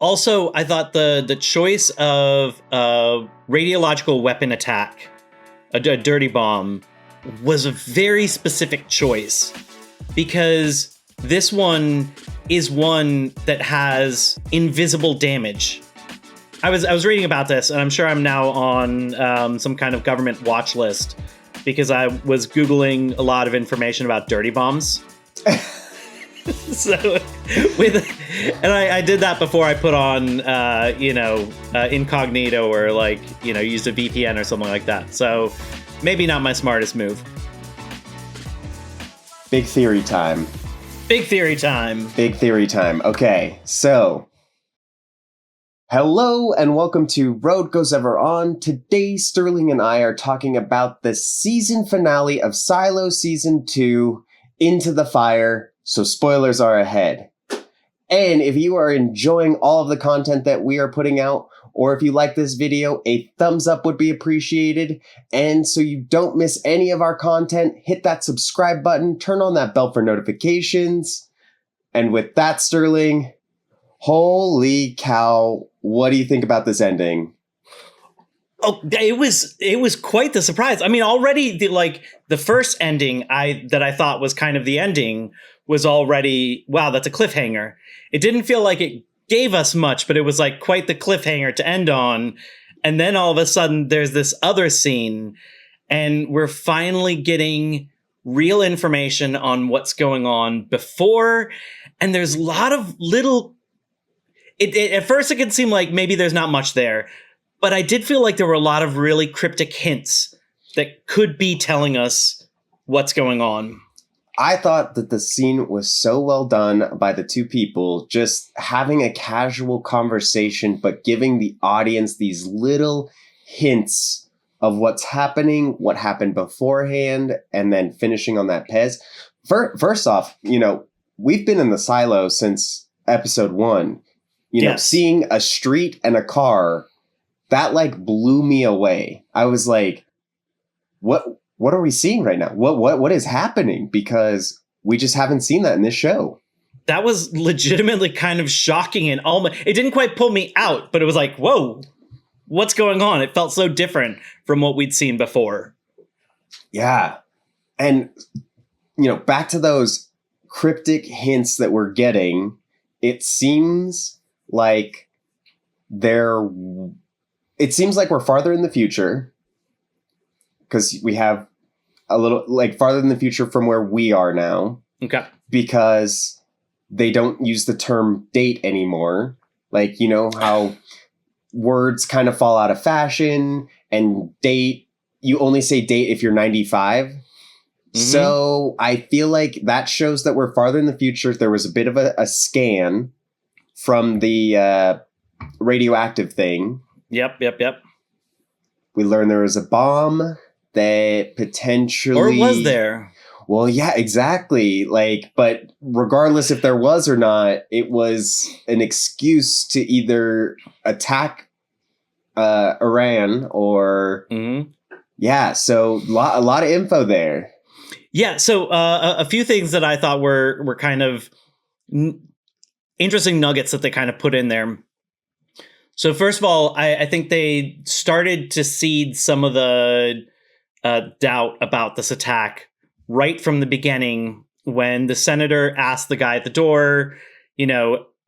Also, I thought the choice of a radiological weapon attack, a dirty bomb, was a very specific choice because this one is one that has invisible damage. I was reading about this, and I'm sure I'm now on some kind of government watch list because I was Googling a lot of information about dirty bombs. I did that before I put on, incognito or used a VPN or something like that. So maybe not my smartest move. Big theory time. Big theory time. Big theory time. Okay, so hello and welcome to Road Goes Ever On. Today, Sterling and I are talking about the season finale of Silo Season 2, Into the Fire, so spoilers are ahead. And if you are enjoying all of the content that we are putting out, or if you like this video, a thumbs up would be appreciated. And so you don't miss any of our content, hit that subscribe button, turn on that bell for notifications. And with that, Sterling, holy cow, what do you think about this ending? Oh, it was quite the surprise. I mean, already the first ending that I thought was kind of the ending was already, wow, that's a cliffhanger. It didn't feel like it gave us much, but it was like quite the cliffhanger to end on. And then all of a sudden there's this other scene and we're finally getting real information on what's going on before. And there's a lot of little, at first it could seem like maybe there's not much there, but I did feel like there were a lot of really cryptic hints that could be telling us what's going on. I thought that the scene was so well done by the two people, just having a casual conversation, but giving the audience these little hints of what's happening, what happened beforehand, and then finishing on that Pez. First off, we've been in the silo since episode 1. Yes. Seeing a street and a car, that blew me away. I was like, what are we seeing right now? What is happening? Because we just haven't seen that in this show. That was legitimately kind of shocking and it didn't quite pull me out, but it was like, whoa, what's going on? It felt so different from what we'd seen before. Yeah. And, back to those cryptic hints that we're getting, it seems like we're farther in the future because we have a little farther in the future from where we are now. Okay. Because they don't use the term date anymore. How words kind of fall out of fashion and date, you only say date if you're 95. Mm-hmm. So I feel like that shows that we're farther in the future. There was a bit of a scan from the radioactive thing. Yep. We learned there was a bomb that potentially... Or was there? Well, yeah, exactly. But regardless if there was or not, it was an excuse to either attack Iran or... Mm-hmm. Yeah, so a lot of info there. Yeah, so a few things that I thought were kind of interesting nuggets that they kind of put in there. So first of all, I think they started to seed some of the doubt about this attack right from the beginning when the senator asked the guy at the door,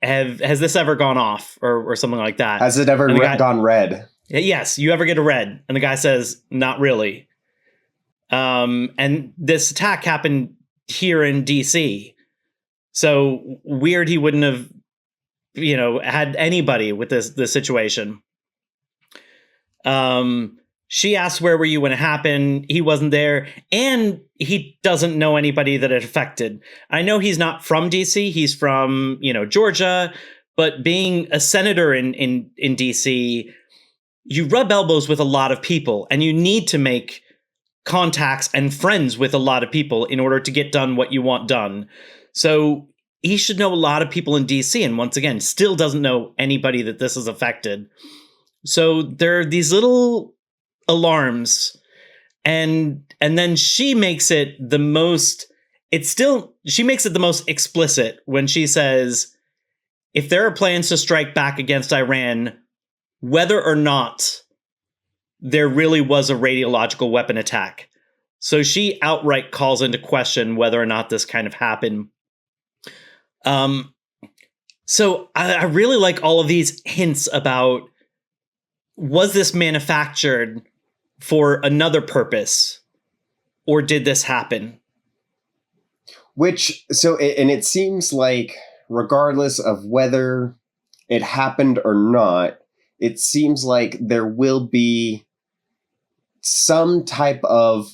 has this ever gone off or something like that? Has it ever gone red? Yes, you ever get a red? And the guy says, not really. And this attack happened here in DC. So weird he wouldn't have, had anybody with this situation. She asked, where were you when it happened? He wasn't there. And he doesn't know anybody that it affected. I know he's not from DC. He's from, Georgia. But being a senator in DC, you rub elbows with a lot of people. And you need to make contacts and friends with a lot of people in order to get done what you want done. So he should know a lot of people in DC. And once again, still doesn't know anybody that this has affected. So there are these little alarms, and then she makes it the most explicit when she says if there are plans to strike back against Iran, whether or not there really was a radiological weapon attack. So she outright calls into question whether or not this kind of happened. So I really like all of these hints about, was this manufactured for another purpose, or did this happen? And it seems like regardless of whether it happened or not, it seems like there will be some type of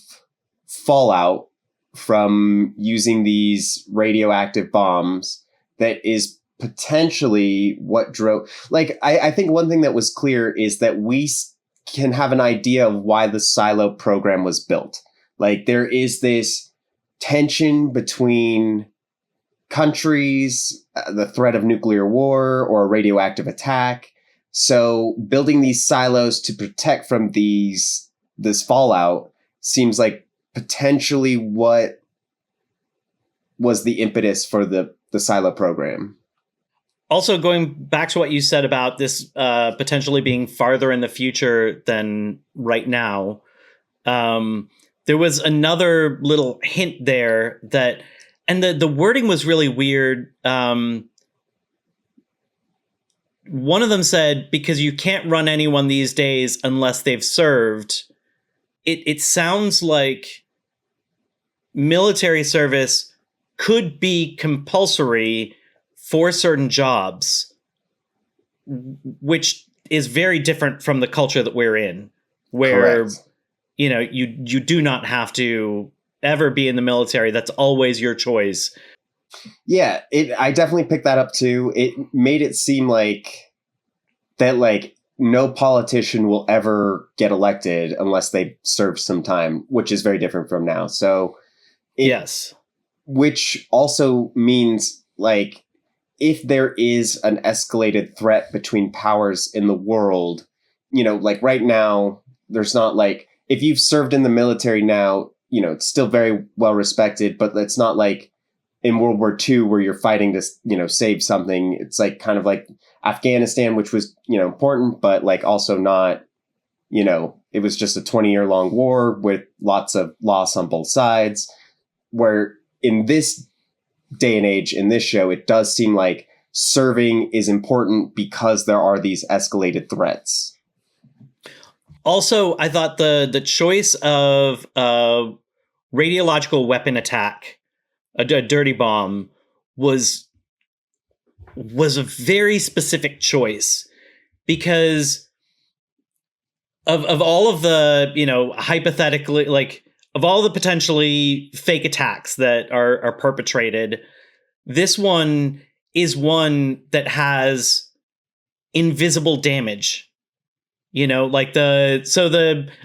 fallout from using these radioactive bombs that is potentially what drove. Like, I think one thing that was clear is that we can have an idea of why the silo program was built. Like, there is this tension between countries, the threat of nuclear war or a radioactive attack. So building these silos to protect from this fallout seems like potentially what was the impetus for the silo program. Also, going back to what you said about this potentially being farther in the future than right now, there was another little hint there that, and the wording was really weird. One of them said, because you can't run anyone these days unless they've served. It sounds like military service could be compulsory for certain jobs, which is very different from the culture that we're in, where, Correct. You do not have to ever be in the military. That's always your choice. Yeah, I definitely picked that up too. It made it seem like that, like, no politician will ever get elected unless they serve some time, which is very different from now. So, Yes. Which also means, like, if there is an escalated threat between powers in the world, like right now, there's not, like, if you've served in the military now, it's still very well respected, but it's not like in World War II where you're fighting to, save something. It's like kind of like Afghanistan, which was, important, but like also not, it was just a 20-year long war with lots of loss on both sides, where in this day and age, in this show, it does seem like serving is important because there are these escalated threats. Also, I thought the choice of a radiological weapon attack, a dirty bomb, was a very specific choice, because of all of the, hypothetically, like, of all the potentially fake attacks that are perpetrated, this one is one that has invisible damage. I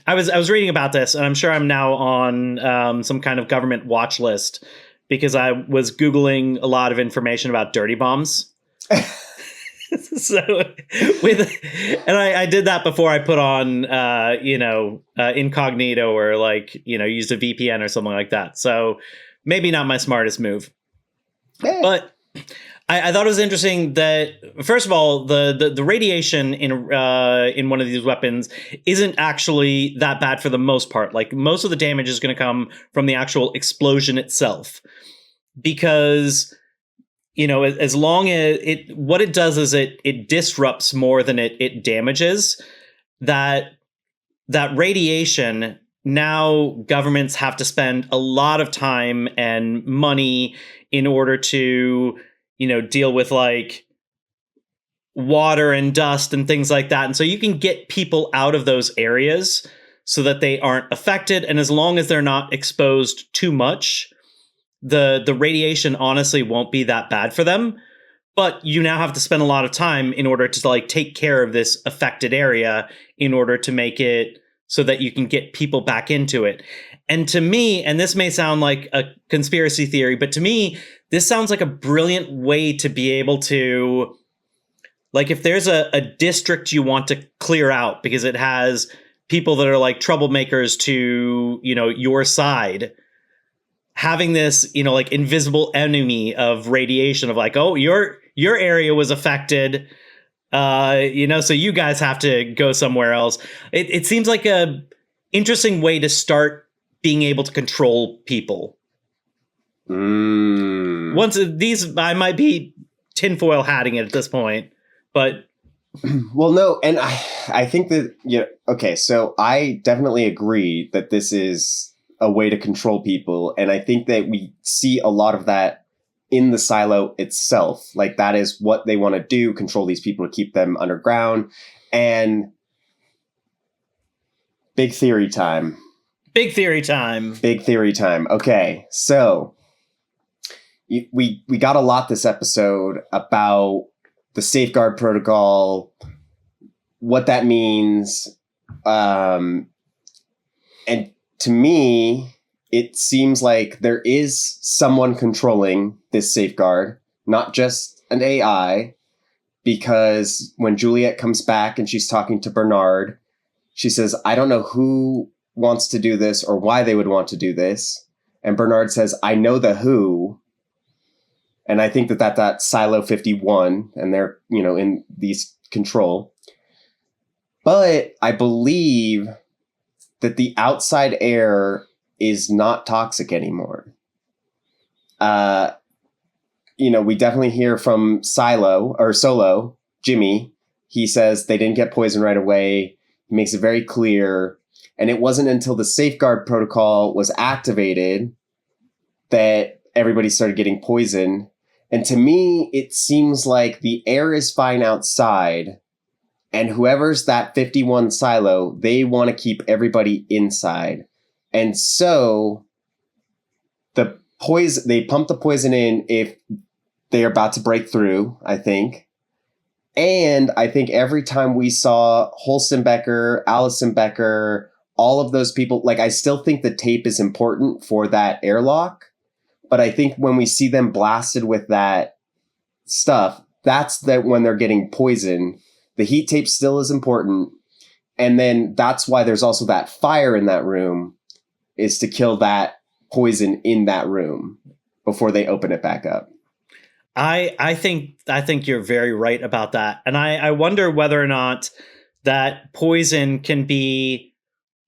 was reading about this, and I'm sure I'm now on some kind of government watch list because I was Googling a lot of information about dirty bombs. I did that before I put on, incognito, or like, used a VPN or something like that. So maybe not my smartest move, but I thought it was interesting that, first of all, the radiation in one of these weapons isn't actually that bad for the most part. Like, most of the damage is going to come from the actual explosion itself, because, as long as what it does is it disrupts more than it damages. That radiation, now governments have to spend a lot of time and money in order to, deal with, like, water and dust and things like that. And so you can get people out of those areas so that they aren't affected. And as long as they're not exposed too much, the radiation honestly won't be that bad for them. But you now have to spend a lot of time in order to, like, take care of this affected area in order to make it so that you can get people back into it. And to me, and this may sound like a conspiracy theory, but to me, this sounds like a brilliant way to be able to, like, if there's a district you want to clear out because it has people that are like troublemakers to, your side, having this, like, invisible enemy of radiation of like, oh, you're your area was affected. So you guys have to go somewhere else. It seems like a interesting way to start being able to control people. Once these, I might be tinfoil hatting it at this point, but well, no, and I think that okay, so I definitely agree that this is a way to control people, and I think that we see a lot of that in the silo itself. Like that is what they want to do, control these people to keep them underground. And big theory time. Okay, so we got a lot this episode about the safeguard protocol, what that means, and to me, it seems like there is someone controlling this safeguard, not just an AI, because when Juliette comes back and she's talking to Bernard, she says, I don't know who wants to do this or why they would want to do this. And Bernard says, I know the who. And I think that's Silo 51, and they're, in these control. But I believe that the outside air is not toxic anymore. We definitely hear from Solo, Jimmy. He says they didn't get poisoned right away. He makes it very clear. And it wasn't until the safeguard protocol was activated that everybody started getting poisoned. And to me, it seems like the air is fine outside, and whoever's that 51 silo, they want to keep everybody inside. And so they pump the poison in if they're about to break through, I think. And I think every time we saw Holstenbecker, Allison Becker, all of those people, like I still think the tape is important for that airlock. But I think when we see them blasted with that stuff, that's when they're getting poisoned. The heat tape still is important. And then that's why there's also that fire in that room, is to kill that poison in that room before they open it back up. I think you're very right about that. And I wonder whether or not that poison can be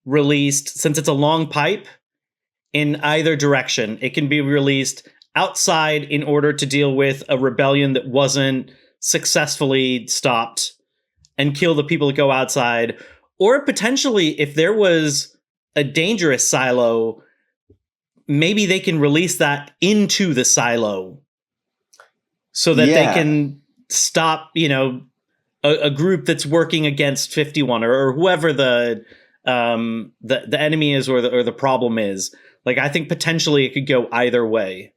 released, since it's a long pipe, in either direction. It can be released outside in order to deal with a rebellion that wasn't successfully stopped and kill the people that go outside. Or potentially, if there was a dangerous silo, maybe they can release that into the silo so that they can stop, a group that's working against 51 or whoever the enemy is or the problem is. Like, I think potentially it could go either way.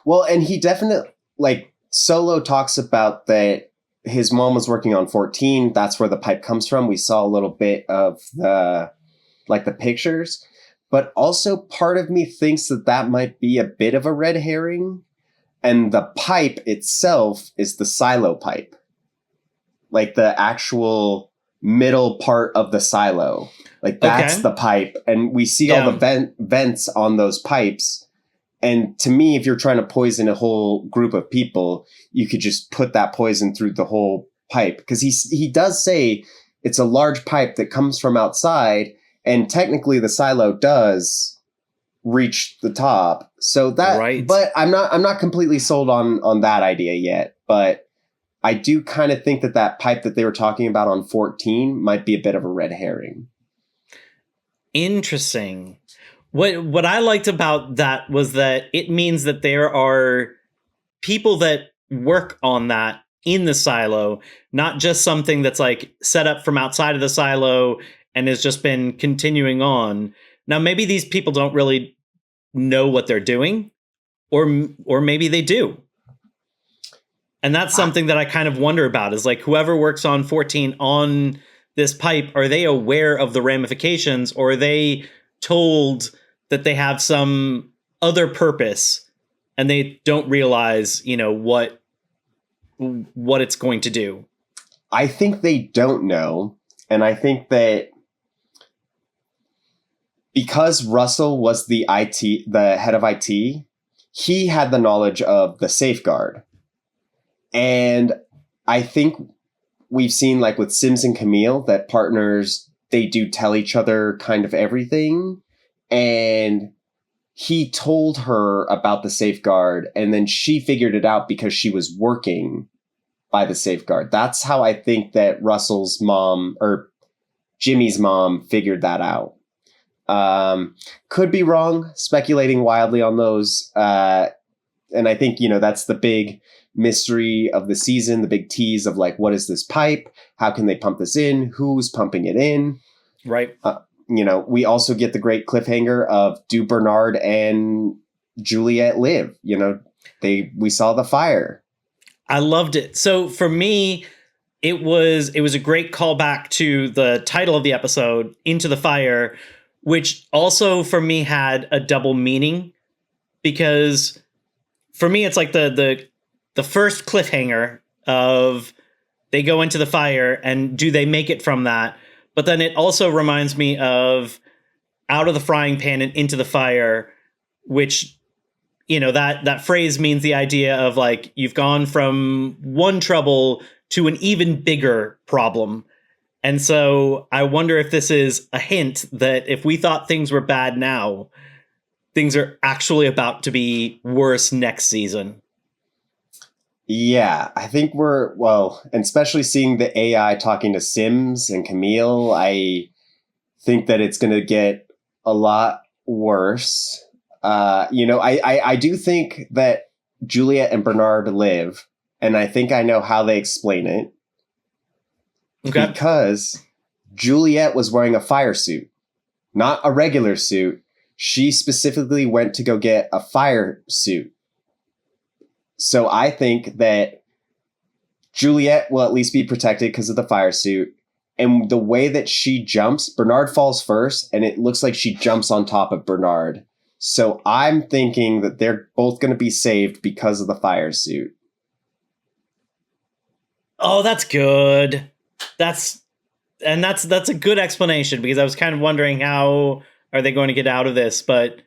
Well, and he definitely, Solo talks about that his mom was working on 14. That's where the pipe comes from. We saw a little bit of the pictures. But also part of me thinks that might be a bit of a red herring. And the pipe itself is the silo pipe. Like the actual middle part of the silo. Like that's the pipe. And we see all the vents on those pipes. And to me, if you're trying to poison a whole group of people, you could just put that poison through the whole pipe. Because he does say it's a large pipe that comes from outside. And technically the silo does reach the top. So that, but I'm not completely sold on that idea yet. But I do kind of think that pipe that they were talking about on 14 might be a bit of a red herring. Interesting. What I liked about that was that it means that there are people that work on that in the silo, not just something that's like set up from outside of the silo and has just been continuing on. Now, maybe these people don't really know what they're doing, or maybe they do. And that's something that I kind of wonder about, is like, whoever works on 14 on this pipe, are they aware of the ramifications, or are they told that they have some other purpose and they don't realize, what it's going to do? I think they don't know. And I think that because Russell was the head of IT, he had the knowledge of the safeguard. And I think we've seen, like with Sims and Camille, that partners, they do tell each other kind of everything. And he told her about the safeguard, and then she figured it out because she was working by the safeguard. That's how I think that Russell's mom, or Jimmy's mom, figured that out. Could be wrong, speculating wildly on those. And I think, that's the big mystery of the season, the big tease of like, what is this pipe? How can they pump this in? Who's pumping it in? Right. We also get the great cliffhanger of, do Bernard and Juliette live? We saw the fire. I loved it. So for me, it was a great callback to the title of the episode, Into the Fire, which also for me had a double meaning, because for me it's like the first cliffhanger of they go into the fire and do they make it from that? But then it also reminds me of out of the frying pan and into the fire, which, that phrase means the idea of like, you've gone from one trouble to an even bigger problem. And so I wonder if this is a hint that if we thought things were bad now, things are actually about to be worse next season. Yeah, I think and especially seeing the AI talking to Sims and Camille, I think that it's going to get a lot worse. I do think that Juliette and Bernard live, and I think I know how they explain it. Okay. Because Juliette was wearing a fire suit, not a regular suit. She specifically went to go get a fire suit. So I think that Juliette will at least be protected because of the fire suit. And the way that she jumps, Bernard falls first, and it looks like she jumps on top of Bernard. So I'm thinking that they're both going to be saved because of the fire suit. Oh, that's good. That's a good explanation, because I was kind of wondering how are they going to get out of this, but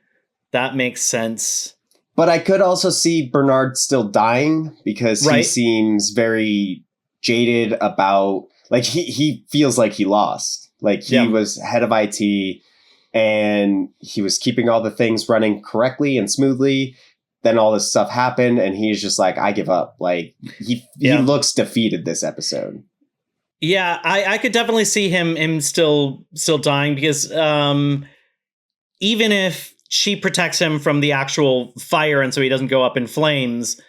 that makes sense. But I could also see Bernard still dying, because he seems very jaded about, like, he feels like he lost. Like, he was head of IT and he was keeping all the things running correctly and smoothly. Then all this stuff happened and he's just like, I give up. Like, he looks defeated this episode. Yeah, I could definitely see him still dying, because even if she protects him from the actual fire and so he doesn't go up in flames,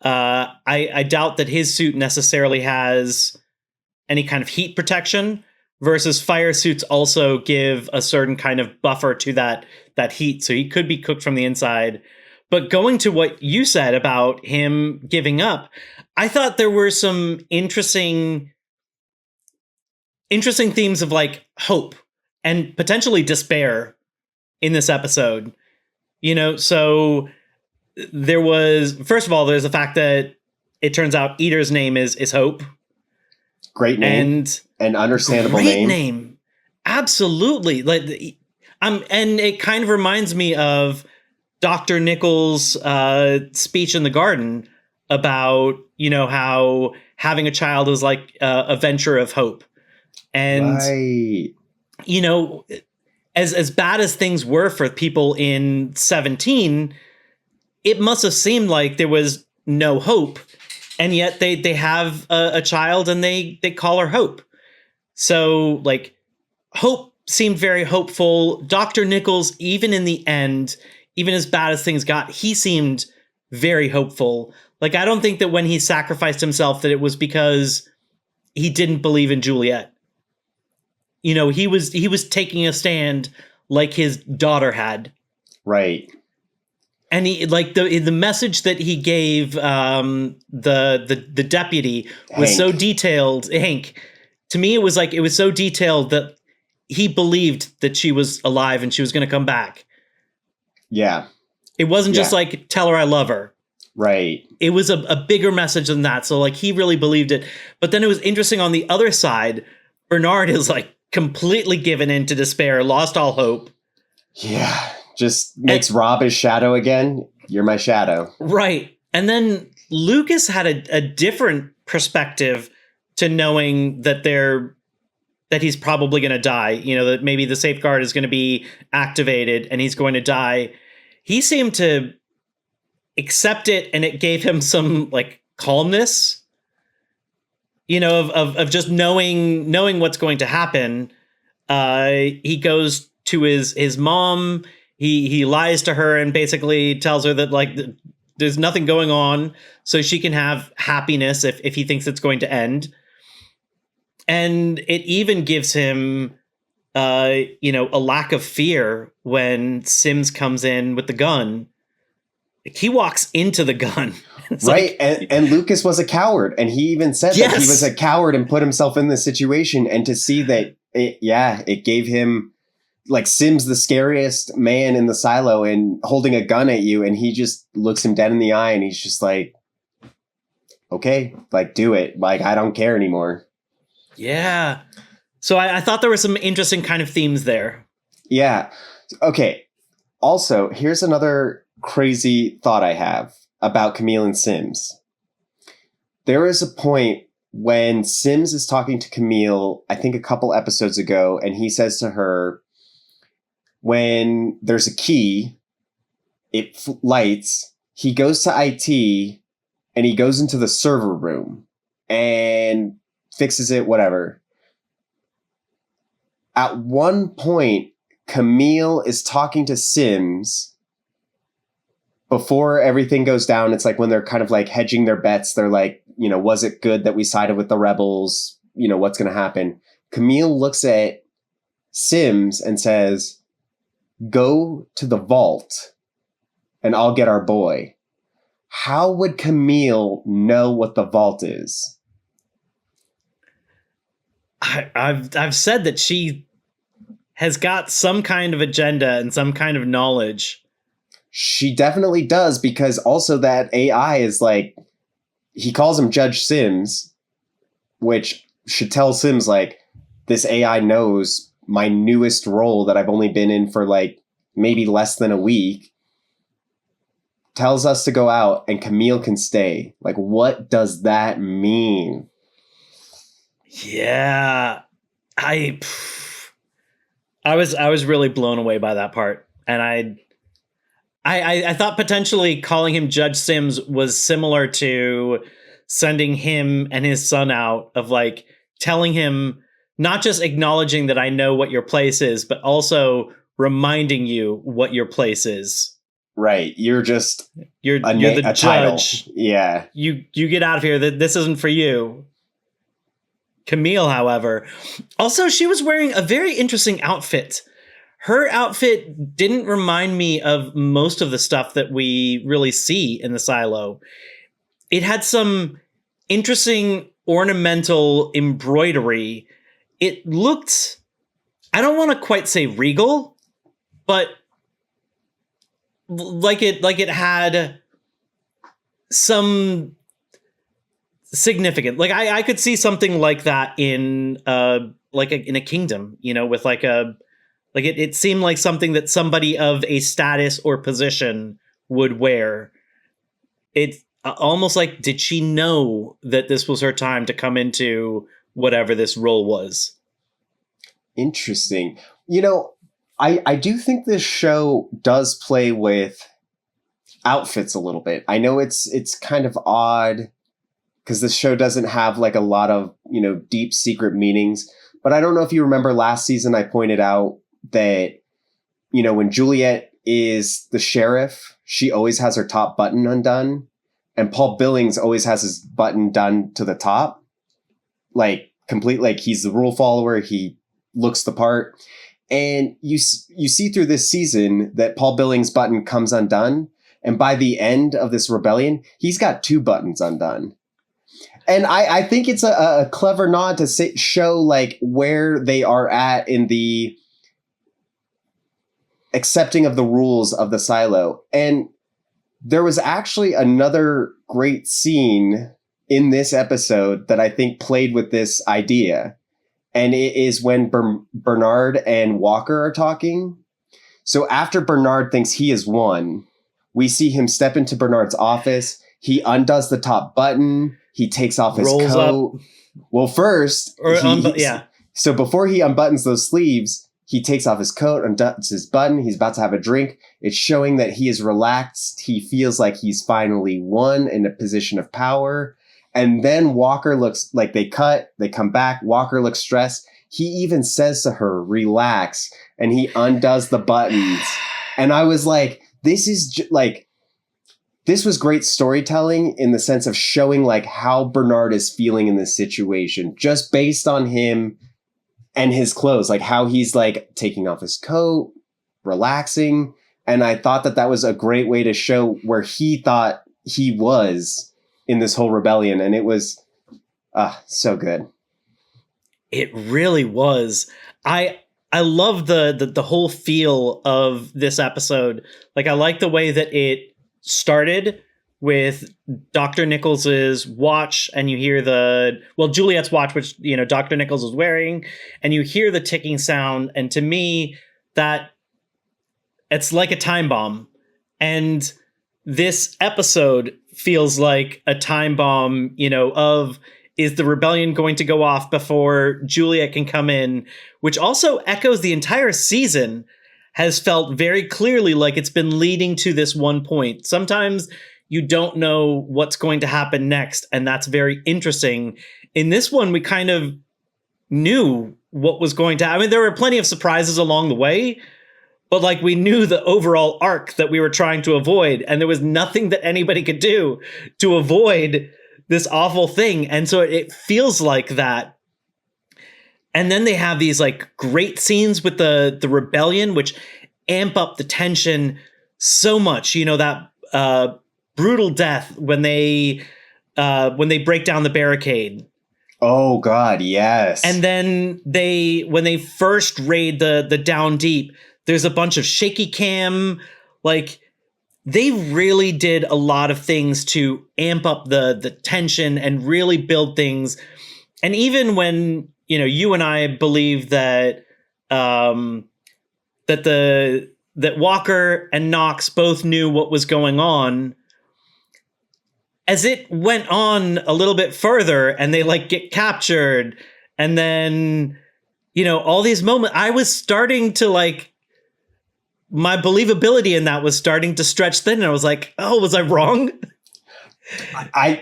I doubt that his suit necessarily has any kind of heat protection, versus fire suits also give a certain kind of buffer to that heat. So he could be cooked from the inside. But going to what you said about him giving up, I thought there were some interesting themes of like hope and potentially despair in this episode. So there was, first of all, there's the fact that it turns out Eater's name is Hope. Great name. And understandable name. Absolutely. And it kind of reminds me of Dr. Nichols' speech in the garden about, how having a child is like a venture of hope. And, as bad as things were for people in 17, it must have seemed like there was no hope. And yet they have a child and they call her Hope. So, like, Hope seemed very hopeful. Dr. Nichols, even in the end, even as bad as things got, he seemed very hopeful. Like, I don't think that when he sacrificed himself that it was because he didn't believe in Juliette. He was taking a stand like his daughter had. Right. And he, like, the message that he gave the deputy was so detailed. Hank, to me, it was so detailed that he believed that she was alive and she was going to come back. Yeah. It wasn't just like, tell her I love her. Right. It was a bigger message than that. So, like, he really believed it. But then it was interesting on the other side, Bernard is like completely given into despair, lost all hope. Yeah. Just makes Rob his shadow again. You're my shadow. Right. And then Lucas had a different perspective to knowing that he's probably going to die, that maybe the safeguard is going to be activated and he's going to die. He seemed to accept it, and it gave him some like calmness, of just knowing what's going to happen. He goes to his mom. He lies to her and basically tells her that like there's nothing going on, so she can have happiness if he thinks it's going to end. And it even gives him, a lack of fear when Sims comes in with the gun. He walks into the gun. Right. And Lucas was a coward. And he even said that he was a coward and put himself in this situation. And to see that, it gave him, like, Sims, the scariest man in the silo, and holding a gun at you. And he just looks him dead in the eye and he's just like, okay, like, do it. Like, I don't care anymore. Yeah. So I thought there were some interesting kind of themes there. Yeah. Okay. Also, here's another crazy thought I have about Camille and Sims. There is a point when Sims is talking to Camille, I think a couple episodes ago, and he says to her, when there's a key, it lights, he goes to IT and he goes into the server room and fixes it, whatever. At one point, Camille is talking to Sims before everything goes down. It's like when they're kind of like hedging their bets. They're like, was it good that we sided with the rebels? What's going to happen? Camille looks at Sims and says, go to the vault and I'll get our boy. How would Camille know what the vault is? I've said that she has got some kind of agenda and some kind of knowledge. She definitely does, because also that AI is like, he calls him Judge Sims, which should tell Sims like, this AI knows my newest role that I've only been in for like maybe less than a week. Tells us to go out and Camille can stay. Like, what does that mean? Yeah, I was really blown away by that part, and I thought potentially calling him Judge Sims was similar to sending him and his son out, of like telling him, not just acknowledging that I know what your place is, but also reminding you what your place is. Right, you're the judge. Title. Yeah, you get out of here. This isn't for you. Camille, however, also, she was wearing a very interesting outfit. Her outfit didn't remind me of most of the stuff that we really see in the silo. It had some interesting ornamental embroidery. It looked, I don't want to quite say regal, but like it had some significant, like I could see something like that in in a kingdom, with it seemed like something that somebody of a status or position would wear. It's almost like, did she know that this was her time to come into whatever this role was? Interesting. I do think this show does play with outfits a little bit. I know it's kind of odd, because this show doesn't have like a lot of, deep secret meanings. But I don't know if you remember last season, I pointed out that, when Juliette is the sheriff, she always has her top button undone. And Paul Billings always has his button done to the top. Like, complete, like he's the rule follower. He looks the part. And you see through this season that Paul Billings' button comes undone. And by the end of this rebellion, he's got 2 buttons undone. And I think it's a clever nod to show like where they are at in the accepting of the rules of the silo. And there was actually another great scene in this episode that I think played with this idea. And it is when Bernard and Walker are talking. So after Bernard thinks he has won, we see him step into Bernard's office. he undoes the top button. He takes off his Rolls coat. up. Well, first, Yeah. So before he unbuttons those sleeves, he takes off his coat, undoes his button. He's about to have a drink. It's showing that he is relaxed. He feels like he's finally won in a position of power. And then Walker looks like they come back. Walker looks stressed. He even says to her, relax. And he undoes the buttons. And I was like, this was great storytelling in the sense of showing like how Bernard is feeling in this situation, just based on him and his clothes, like how he's like taking off his coat, relaxing. And I thought that was a great way to show where he thought he was in this whole rebellion. And it was so good. It really was. I love the whole feel of this episode. Like, I like the way that it started with Dr. Nichols's watch, and you hear Juliette's watch, which, you know, Dr. Nichols is wearing, and you hear the ticking sound. And to me, that it's like a time bomb. And this episode feels like a time bomb, you know, of, is the rebellion going to go off before Juliette can come in? Which also echoes the entire season, has felt very clearly like it's been leading to this one point. Sometimes you don't know what's going to happen next, and that's very interesting. In this one, we kind of knew what was going to happen. I mean, there were plenty of surprises along the way, but like, we knew the overall arc that we were trying to avoid, and there was nothing that anybody could do to avoid this awful thing. And so it feels like that. And then they have these like great scenes with the rebellion, which amp up the tension so much. You know, that brutal death when they break down the barricade. Oh God, yes. And then when they first raid the down deep, there's a bunch of shaky cam. Like, they really did a lot of things to amp up the tension and really build things. And even when, you know, you and I believe that that Walker and Knox both knew what was going on, as it went on a little bit further and they like get captured, and then, you know, all these moments, I was starting to like, my believability in that was starting to stretch thin. And I was like, oh, was I wrong?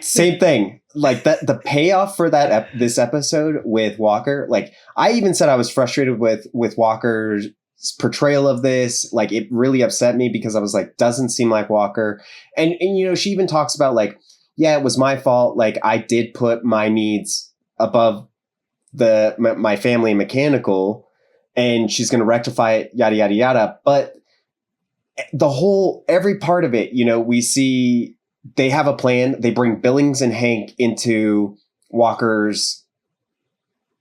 Same thing. Like that, the payoff for this episode with Walker, like I even said I was frustrated with Walker's portrayal of this. Like, it really upset me because I was like, doesn't seem like Walker. And you know, she even talks about like, yeah, it was my fault. Like, I did put my needs above my family and mechanical, and she's going to rectify it, yada, yada, yada. But every part of it, you know, we see they have a plan. They bring Billings and Hank into Walker's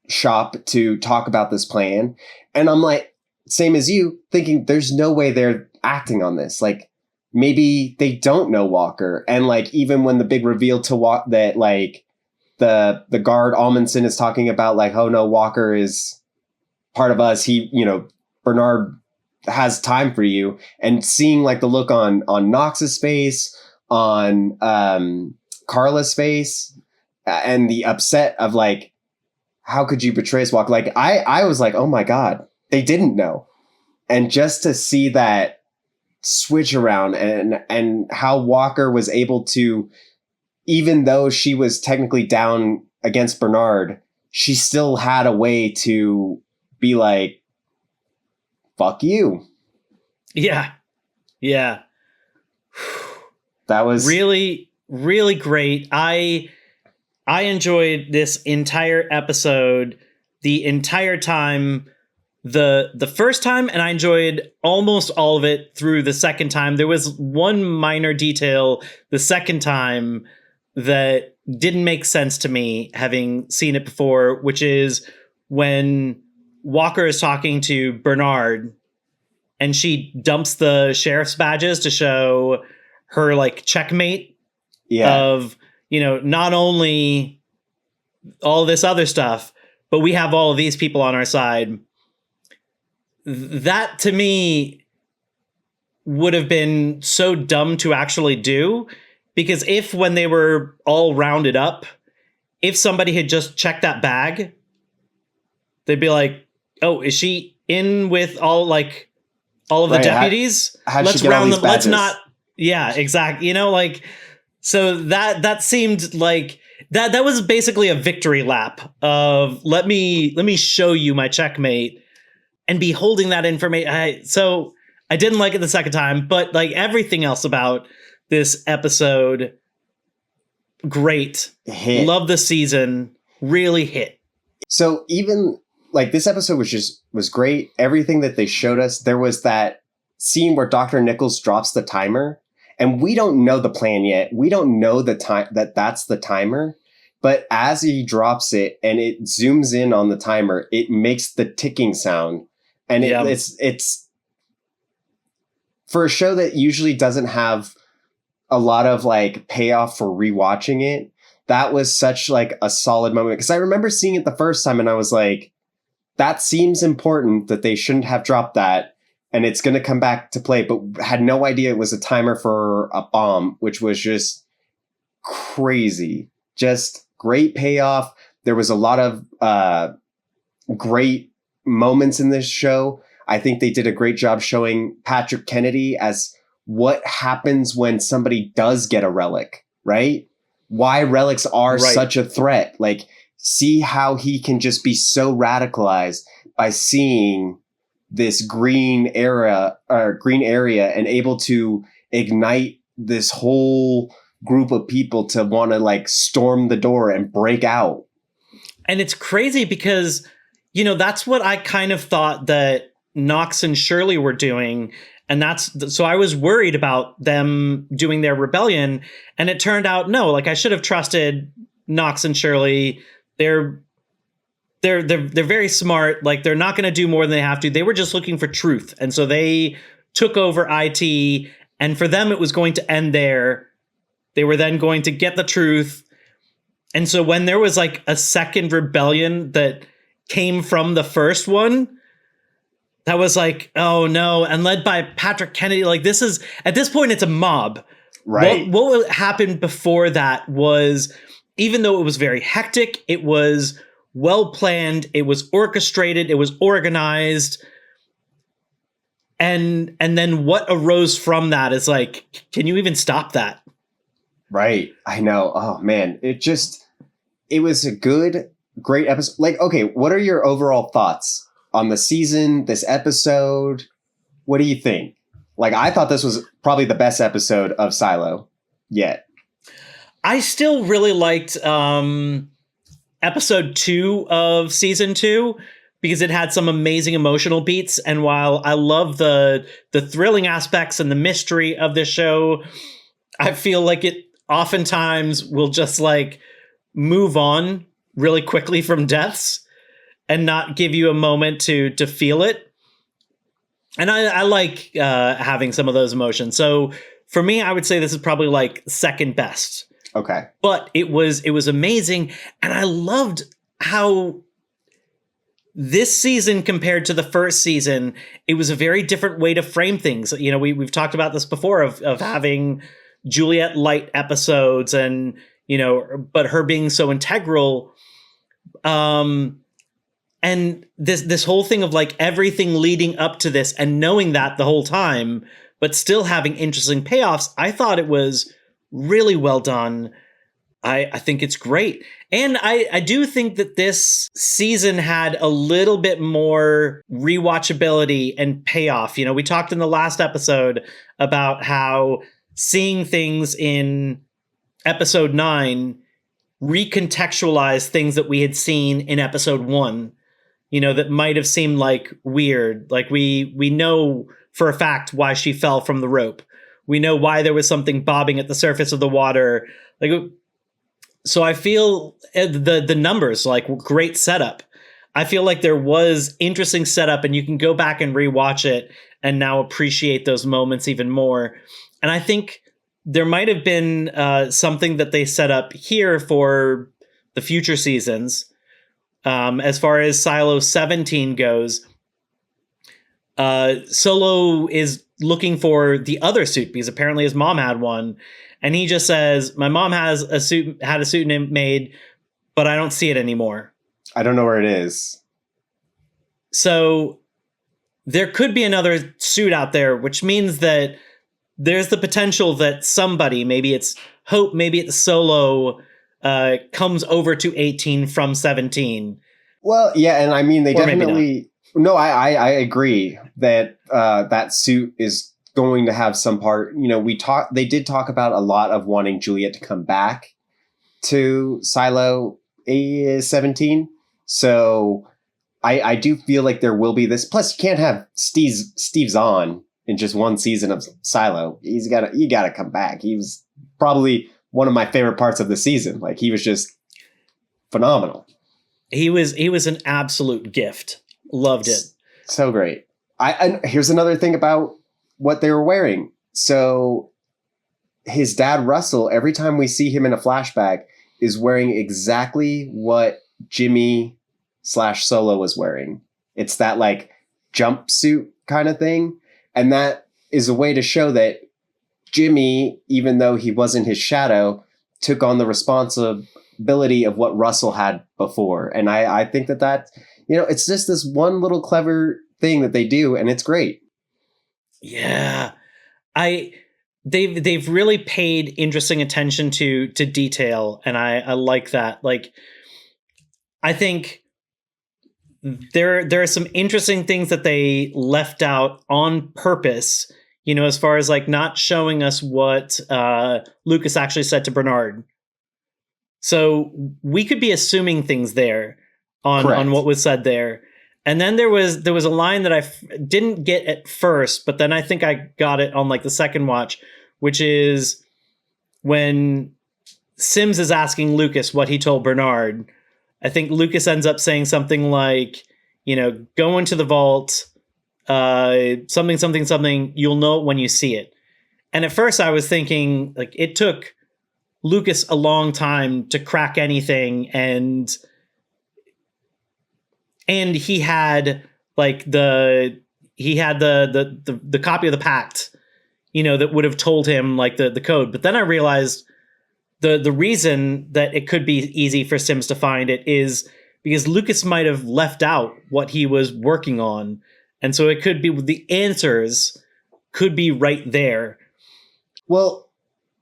shop to talk about this plan. And I'm like, same as you, thinking there's no way they're acting on this. Like, maybe they don't know Walker. And like, even when the big reveal to that, like the guard Amundsen is talking about, like, oh no, Walker is part of us. He, you know, Bernard has time for you. And seeing like the look on Knox's face, on Carla's face, and the upset of like, how could you betray us, Walker? Like, I was like, oh my God, they didn't know. And just to see that switch around and how Walker was able to, even though she was technically down against Bernard, she still had a way to be like, fuck you. Yeah. Yeah. That was really, really great. I enjoyed this entire episode the entire time, the first time, and I enjoyed almost all of it through the second time. There was one minor detail the second time that didn't make sense to me, having seen it before, which is when Walker is talking to Bernard and she dumps the sheriff's badges to show her like checkmate of, you know, not only all this other stuff, but we have all of these people on our side. That to me would have been so dumb to actually do. Because if when they were all rounded up, if somebody had just checked that bag, they'd be like, "Oh, is she in with all of the deputies? How'd Let's she get all round these them. Let's badges?" not." Yeah, exactly. So that seemed like that was basically a victory lap of let me show you my checkmate and be holding that information. So I didn't like it the second time, but like everything else about this episode, great. Hit. Love the season. Really hit. So even like this episode was great. Everything that they showed us, there was that scene where Dr. Nichols drops the timer, and we don't know the plan yet. We don't know the time that's the timer. But as he drops it and it zooms in on the timer, it makes the ticking sound. And it's for a show that usually doesn't have a lot of like payoff for rewatching it. That was such like a solid moment, because I remember seeing it the first time and I was like, that seems important that they shouldn't have dropped that. And it's going to come back to play, but had no idea it was a timer for a bomb, which was just crazy. Just great payoff. There was a lot of great moments in this show. I think they did a great job showing Patrick Kennedy as what happens when somebody does get a relic, right? Why relics are such a threat. Like, see how he can just be so radicalized by seeing this green area and able to ignite this whole group of people to want to like storm the door and break out. And it's crazy because, that's what I kind of thought that Knox and Shirley were doing. And so I was worried about them doing their rebellion. And it turned out, no, like I should have trusted Knox and Shirley. They're very smart. Like they're not going to do more than they have to. They were just looking for truth. And so they took over IT, and for them, it was going to end there. They were then going to get the truth. And so when there was like a second rebellion that came from the first one, that was like, oh no. And led by Patrick Kennedy, like at this point, it's a mob. Right. What happened before that was, even though it was very hectic, it was well planned, it was orchestrated, it was organized. And then what arose from that is like, can you even stop that? Right. I know. Oh man. It was a great episode. Like, okay, what are your overall thoughts on the season, this episode? What do you think? Like, I thought this was probably the best episode of Silo yet. I still really liked episode 2 of season 2 because it had some amazing emotional beats. And while I love the thrilling aspects and the mystery of this show, I feel like it oftentimes will just like move on really quickly from deaths and not give you a moment to feel it. And I like having some of those emotions. So for me, I would say this is probably like second best. Okay. But it was amazing. And I loved how this season compared to the first season, it was a very different way to frame things. We've talked about this before of having Juliette light episodes and, but her being so integral. And this whole thing of like everything leading up to this and knowing that the whole time, but still having interesting payoffs. I thought it was really well done. I think it's great. And I do think that this season had a little bit more rewatchability and payoff. We talked in the last episode about how seeing things in episode 9 recontextualize things that we had seen in episode 1, that might have seemed like weird. Like we know for a fact why she fell from the rope. We know why there was something bobbing at the surface of the water. So I feel the numbers, like great setup. I feel like there was interesting setup, and you can go back and rewatch it and now appreciate those moments even more. And I think there might have been something that they set up here for the future seasons. As far as Silo 17 goes, Solo is looking for the other suit because apparently his mom had one. And he just says, my mom had a suit made, but I don't see it anymore. I don't know where it is. So there could be another suit out there, which means that there's the potential that somebody, maybe it's Hope, maybe it's Solo, comes over to 18 from 17. Well, yeah, and I mean, they Or maybe definitely... No, I agree that that suit is going to have some part. You know, they did talk about a lot of wanting Juliette to come back to Silo 17. So I do feel like there will be this. Plus, you can't have Steve Zahn in just one season of Silo. You gotta come back. He was probably one of my favorite parts of the season. Like, he was just phenomenal. He was an absolute gift. Loved it. So great. And here's another thing about what they were wearing. So his dad, Russell, every time we see him in a flashback, is wearing exactly what Jimmy/Solo was wearing. It's that like jumpsuit kind of thing. And that is a way to show that Jimmy, even though he wasn't his shadow, took on the responsibility of what Russell had before. And I think that, you know, it's just this one little clever thing that they do, and it's great. Yeah. They've really paid interesting attention to detail, and I like that. Like, I think there are some interesting things that they left out on purpose, you know, as far as like not showing us what Lucas actually said to Bernard. So we could be assuming things there on what was said there. And then there was a line that I didn't get at first, but then I think I got it on like the second watch, which is when Sims is asking Lucas what he told Bernard. I think Lucas ends up saying something like, you know, go into the vault, something, you'll know it when you see it. And at first I was thinking, like, it took Lucas a long time to crack anything, and he had like the copy of the pact, you know, that would have told him like the code. But then I realized the reason that it could be easy for Sims to find it is because Lucas might have left out what he was working on. And so it could be the answers could be right there. Well,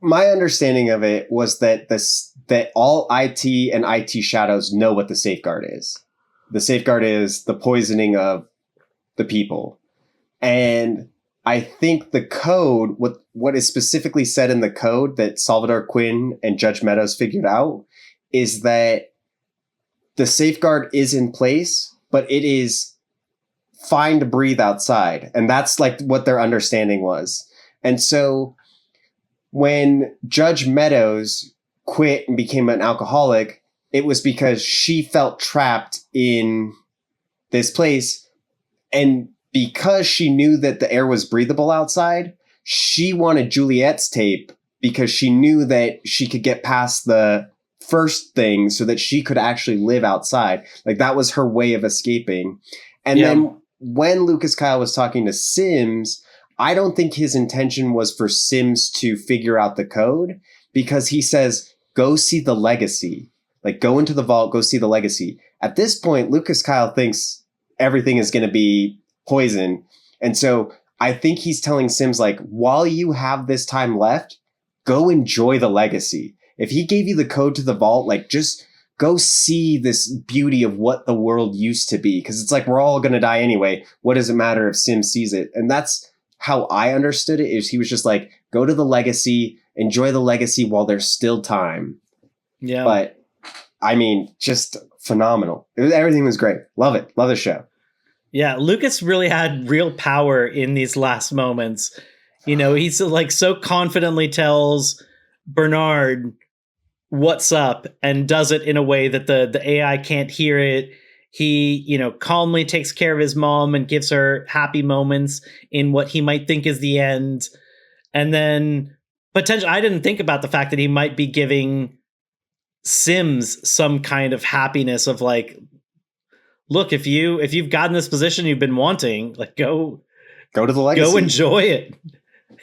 my understanding of it was that that all IT and IT shadows know what the safeguard is. The safeguard is the poisoning of the people. And I think the code, what is specifically said in the code that Salvador Quinn and Judge Meadows figured out, is that the safeguard is in place, but it is fine to breathe outside. And that's like what their understanding was. And so when Judge Meadows quit and became an alcoholic, it was because she felt trapped in this place. And because she knew that the air was breathable outside, she wanted Juliette's tape because she knew that she could get past the first thing so that she could actually live outside. Like, that was her way of escaping. And then when Lucas Kyle was talking to Sims, I don't think his intention was for Sims to figure out the code, because he says, go see the legacy. Like, go into the vault, go see the legacy. At this point, Lucas Kyle thinks everything is going to be poison. And so I think he's telling Sims, like, while you have this time left, go enjoy the legacy. If he gave you the code to the vault, like, just go see this beauty of what the world used to be. Because it's like, we're all going to die anyway. What does it matter if Sims sees it? And that's how I understood it, is he was just like, go to the legacy, enjoy the legacy while there's still time. Yeah. But I mean, just phenomenal. Everything was great. Love it. Love the show. Yeah, Lucas really had real power in these last moments. You know, he's like so confidently tells Bernard what's up and does it in a way that the AI can't hear it. He, you know, calmly takes care of his mom and gives her happy moments in what he might think is the end. And then potentially, I didn't think about the fact that he might be giving Sims some kind of happiness of like, look, if you've gotten this position you've been wanting, like, go Go to the legacy. Go enjoy it.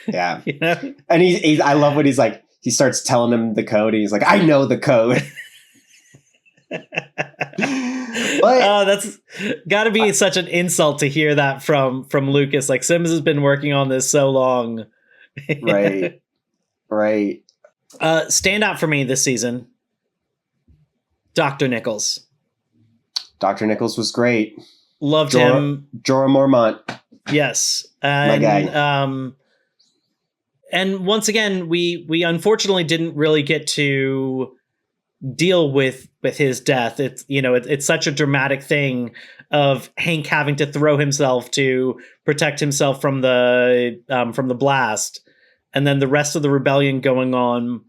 Yeah. You know? And I love when he's like, he starts telling him the code. And he's like, I know the code. Oh, that's got to be such an insult to hear that from Lucas. Like, Sims has been working on this so long. Right. Standout for me this season, Dr. Nichols. Dr. Nichols was great. Loved him. Jorah Mormont. Yes. My guy. And once again, we unfortunately didn't really get to deal with his death. It's, you know, it's such a dramatic thing of Hank having to throw himself to protect himself from the blast, and then the rest of the rebellion going on.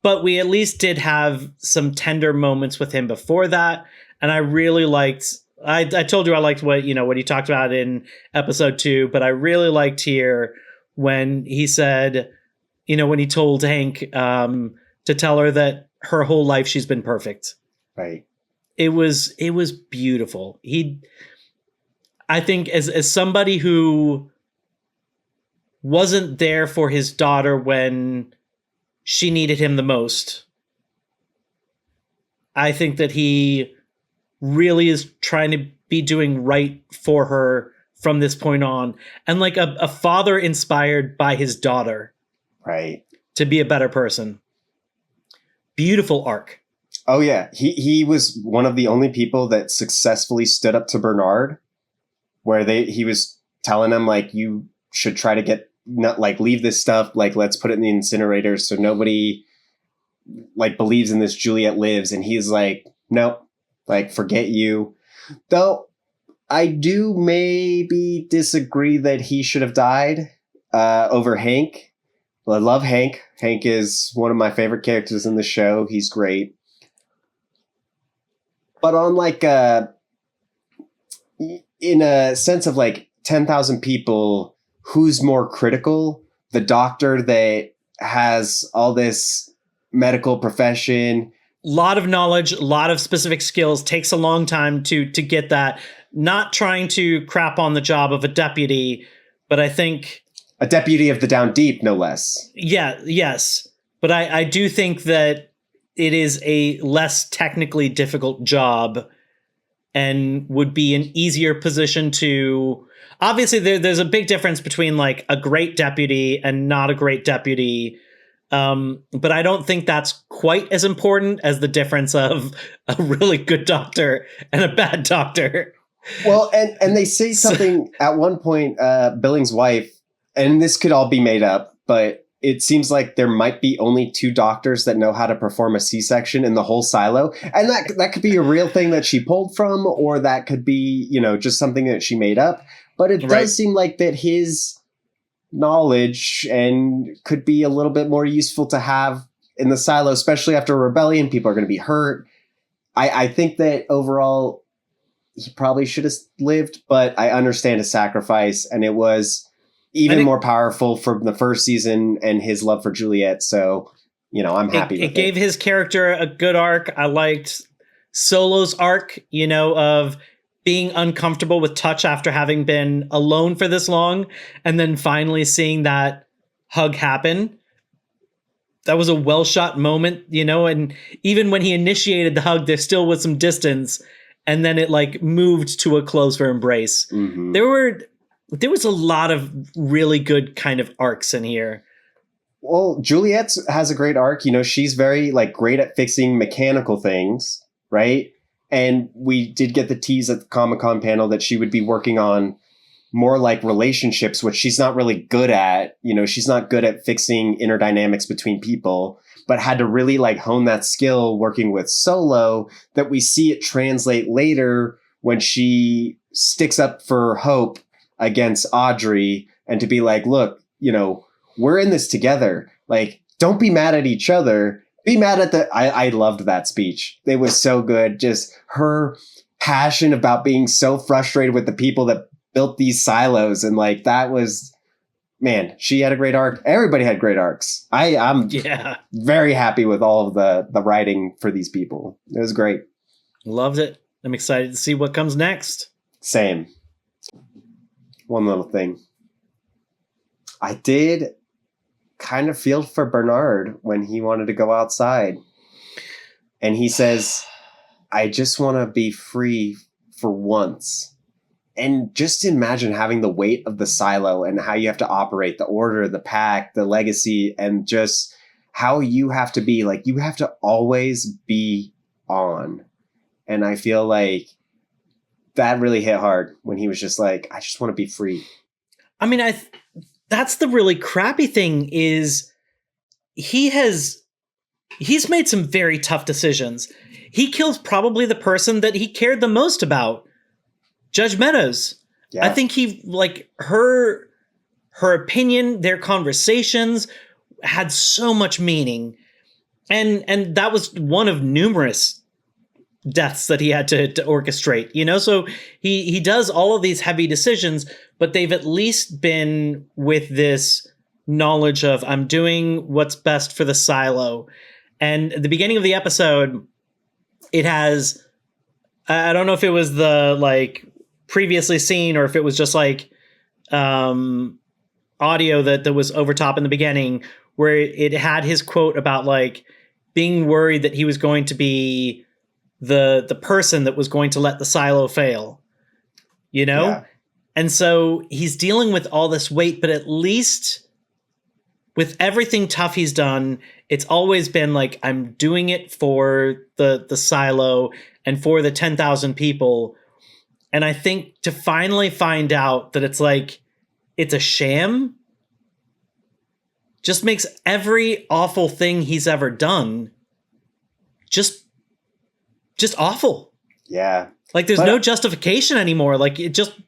But we at least did have some tender moments with him before that, and I really liked. I told you I liked what he talked about in episode 2, but I really liked here when he said, when he told Hank to tell her that her whole life she's been perfect. Right. It was beautiful. I think as somebody who wasn't there for his daughter when she needed him the most, I think that he really is trying to be doing right for her from this point on. And like a father inspired by his daughter. Right. To be a better person. Beautiful arc. Oh yeah. He was one of the only people that successfully stood up to Bernard, where he was telling him, like, you should try to leave this stuff, like, let's put it in the incinerator so nobody like believes in this Juliette lives. And he's like, nope, like, forget you. Though I do maybe disagree that he should have died over Hank. Well, I love Hank. Hank is one of my favorite characters in the show. He's great. But on like in a sense of like 10,000 people, who's more critical? The doctor that has all this medical profession, lot of knowledge, a lot of specific skills, takes a long time to get that. Not trying to crap on the job of a deputy, but I think a deputy of the Down Deep, no less. Yeah, yes. But I do think that it is a less technically difficult job and would be an easier position to... Obviously, there's a big difference between like a great deputy and not a great deputy. But I don't think that's quite as important as the difference of a really good doctor and a bad doctor. Well, and they say something at one point, Billings' wife, and this could all be made up, but it seems like there might be only 2 doctors that know how to perform a C-section in the whole silo. And that could be a real thing that she pulled from, or that could be, just something that she made up. But it does seem like that his knowledge and could be a little bit more useful to have in the silo, especially after a rebellion. People are going to be hurt. I think that overall he probably should have lived, but I understand his sacrifice, and it was even more powerful from the first season and his love for Juliette. So, I'm happy with it. It gave his character a good arc. I liked Solo's arc, of being uncomfortable with touch after having been alone for this long, and then finally seeing that hug happen. That was a well shot moment, and even when he initiated the hug, there still was some distance, and then it like moved to a closer embrace. Mm-hmm. There was a lot of really good kind of arcs in here. Well, Juliette has a great arc. She's very like great at fixing mechanical things, right? And we did get the tease at the Comic-Con panel that she would be working on more like relationships, which she's not really good at. She's not good at fixing inner dynamics between people, but had to really like hone that skill working with Solo, that we see it translate later when she sticks up for Hope against Audrey, and to be like, look, we're in this together. Like, don't be mad at each other. Be mad at I loved that speech. It was so good. Just her passion about being so frustrated with the people that built these silos. And like, that was, man, she had a great arc. Everybody had great arcs. I'm very happy with all of the writing for these people. It was great. Loved it. I'm excited to see what comes next. Same. One little thing. I did kind of feel for Bernard when he wanted to go outside. And he says, I just want to be free for once. And just imagine having the weight of the silo and how you have to operate the order, the pack, the legacy, and just how you have to be. Like, you have to always be on. And I feel like that really hit hard when he was just like, I just want to be free. I mean, that's the really crappy thing is he's made some very tough decisions. He kills probably the person that he cared the most about, Judge Meadows. Yeah. I think he, like, her opinion, their conversations had so much meaning. And that was one of numerous deaths that he had to orchestrate, you know? So he does all of these heavy decisions, but they've at least been with this knowledge of, I'm doing what's best for the silo. And at the beginning of the episode, it has, I don't know if it was the, like, previously seen or if it was just like audio that was over top in the beginning, where it had his quote about, like, being worried that he was going to be the person that was going to let the silo fail, you know? Yeah. And so he's dealing with all this weight, but at least with everything tough he's done, it's always been like, I'm doing it for the silo and for the 10,000 people. And I think to finally find out that it's like, it's a sham just makes every awful thing he's ever done just awful. Yeah. Like, there's no justification anymore. Like, it just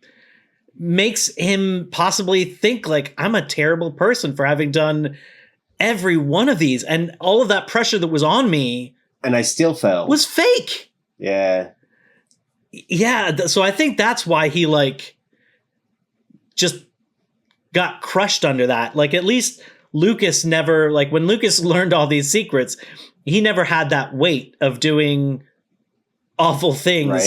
makes him possibly think, like, I'm a terrible person for having done every one of these. And all of that pressure that was on me, and I still fell, was fake. Yeah. Yeah. So I think that's why he, like, just got crushed under that. Like, at least Lucas never, like, when Lucas learned all these secrets, he never had that weight of doing awful things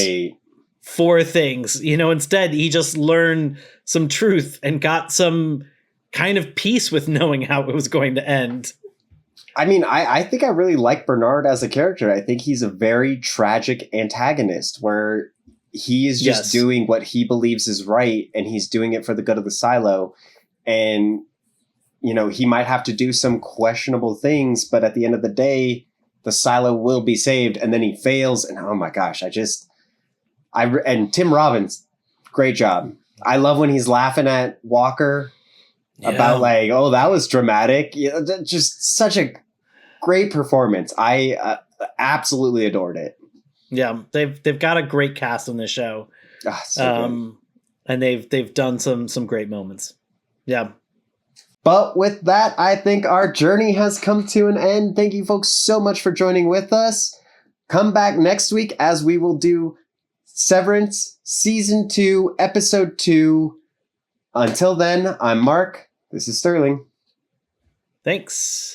for things, you know. Instead, he just learned some truth and got some kind of peace with knowing how it was going to end. I mean, I think I really like Bernard as a character. I think he's a very tragic antagonist where he is just doing what he believes is right, and he's doing it for the good of the silo. And, you know, he might have to do some questionable things, but at the end of the day, the silo will be saved. And then he fails. And oh my gosh, and Tim Robbins, great job. I love when he's laughing at Walker about, like, oh, that was dramatic. Just such a great performance. I absolutely adored it. Yeah, they've got a great cast on this show. And they've done some great moments. Yeah. But with that, I think our journey has come to an end. Thank you folks so much for joining with us. Come back next week as we will do Severance Season 2, Episode 2. Until then, I'm Mark. This is Sterling. Thanks.